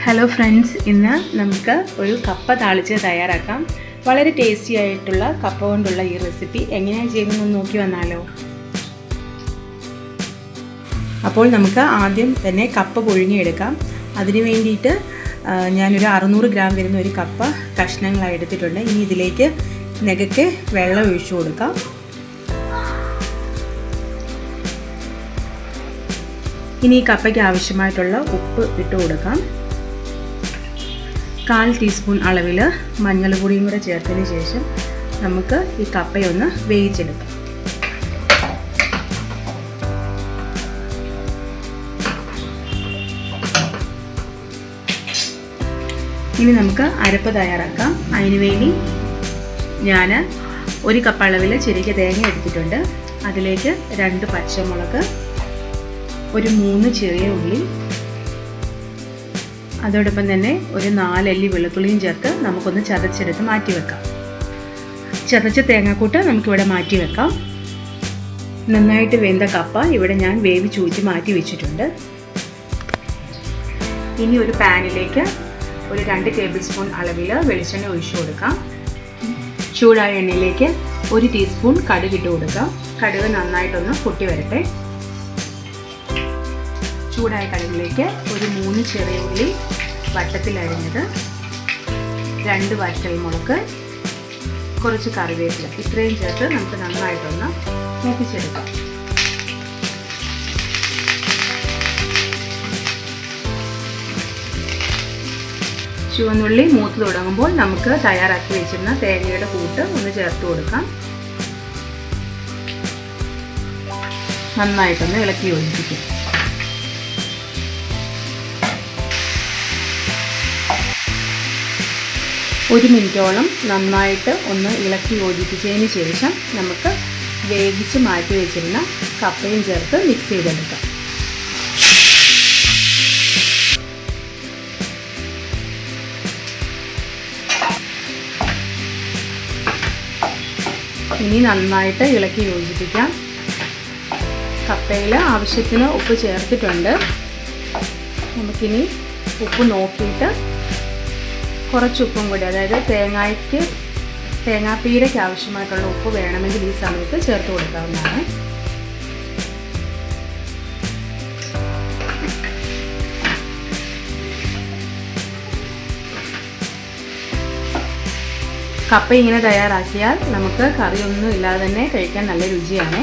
Hello friends, ഇന്ന് നമുക്ക് ഒരു കപ്പ താളിച്ച് തയ്യാറാക്കാം. വളരെ ടേസ്റ്റി ആയിട്ടുള്ള കപ്പ കൊണ്ടുള്ള ഈ റെസിപ്പി എങ്ങനെയാണ് ചെയ്യുന്നതെന്ന് നോക്കി വന്നാലോ. അപ്പോൾ നമുക്ക് ആദ്യം തന്നെ കപ്പ പുഴുങ്ങിയെടുക്കാം. അതിന് വേണ്ടിയിട്ട് ഞാനൊരു 600 ഗ്രാം വരുന്ന ഒരു കപ്പ കഷ്ണങ്ങളായി എടുത്തിട്ടുണ്ട്. ഇനി ഇതിലേക്ക് നെകയ്ക്ക് വെള്ളം ഒഴിച്ചു കൊടുക്കാം. ഇനി ഈ കപ്പയ്ക്ക് ആവശ്യമായിട്ടുള്ള ഉപ്പ് ഇട്ട് കൊടുക്കാം. 1/4 ടീസ്പൂൺ അളവിൽ മഞ്ഞൾപ്പൊടിയും കൂടെ ചേർത്തതിന് ശേഷം നമുക്ക് ഈ കപ്പയൊന്ന് വേവിച്ചെടുക്കാം. ഇനി നമുക്ക് അരപ്പ് തയ്യാറാക്കാം. അതിനുവേണ്ടി ഞാൻ 1 കപ്പ് അളവിൽ ചെറിയ തേങ്ങ എടുത്തിട്ടുണ്ട്. അതിലേക്ക് 2 പച്ചമുളക്, ഒരു 3 ചെറിയ ഉള്ളി, അതോടൊപ്പം തന്നെ ഒരു 4 അല്ലി വെളുത്തുള്ളിയും ചേർത്ത് നമുക്കൊന്ന് ചതച്ചെടുത്ത് മാറ്റി വെക്കാം. ചതച്ച തേങ്ങാക്കൂട്ട് നമുക്കിവിടെ മാറ്റി വെക്കാം. നന്നായിട്ട് വെന്ത കപ്പ ഇവിടെ ഞാൻ വേവിച്ചൂറ്റി മാറ്റി വെച്ചിട്ടുണ്ട്. ഇനി ഒരു പാനിലേക്ക് ഒരു 2 ടേബിൾ സ്പൂൺ അളവിൽ വെളിച്ചെണ്ണ ഒഴിച്ചു കൊടുക്കാം. ചൂടായ എണ്ണയിലേക്ക് 1 ടീസ്പൂൺ കടുക് ഇട്ട് കൊടുക്കാം. കടുക് നന്നായിട്ടൊന്ന് പൊട്ടി വരട്ടെ. ചൂടായ കടുകിലേക്ക് ഒരു 3 ചെറിയ ഉള്ളി വട്ടത്തിൽ അരിഞ്ഞത്, 2 വറ്റൽമുളക്, കുറച്ച് കറിവേപ്പില, ഇത്രയും ചേർത്ത് നമുക്ക് നന്നായിട്ടൊന്ന് മൂപ്പിച്ചെടുക്കാം. ചുവന്നുള്ളി മൂത്ത് തുടങ്ങുമ്പോൾ നമുക്ക് തയ്യാറാക്കി വെച്ചിരുന്ന തേങ്ങയുടെ കൂട്ട് ഒന്ന് ചേർത്ത് കൊടുക്കാം. നന്നായിട്ടൊന്ന് ഇളക്കി യോജിപ്പിക്കും. ഒരു മിനിറ്റോളം നന്നായിട്ട് ഒന്ന് ഇളക്കി യോജിപ്പിച്ചതിന് ശേഷം നമുക്ക് വേവിച്ച് മാറ്റി വെച്ചിരുന്ന കപ്പയും ചേർത്ത് മിക്സ് ചെയ്തെടുക്കാം. ഇനി നന്നായിട്ട് ഇളക്കി യോജിപ്പിക്കാം. കപ്പയിൽ ആവശ്യത്തിന് ഉപ്പ് ചേർത്തിട്ടുണ്ട്. നമുക്കിനി ഉപ്പ് നോക്കിയിട്ട് കുറച്ച് ഉപ്പും കൂടി, അതായത് തേങ്ങാപ്പീരയ്ക്ക് ആവശ്യമായിട്ടുള്ള ഉപ്പ് വേണമെങ്കിൽ ഈ സമയത്ത് ചേർത്ത് കൊടുക്കാവുന്നതാണ്. കപ്പ ഇങ്ങനെ തയ്യാറാക്കിയാൽ നമുക്ക് കറിയൊന്നും ഇല്ലാതെ തന്നെ കഴിക്കാൻ നല്ല രുചിയാണ്.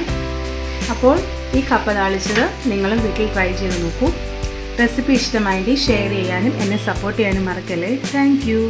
അപ്പോൾ ഈ കപ്പ താളിച്ചത് നിങ്ങളും വീട്ടിൽ ട്രൈ ചെയ്ത് നോക്കൂ. റെസിപ്പി ഇഷ്ടമായെങ്കിൽ ഷെയർ ചെയ്യാനും എന്നെ സപ്പോർട്ട് ചെയ്യാനും മറക്കല്ലേ. Thank you.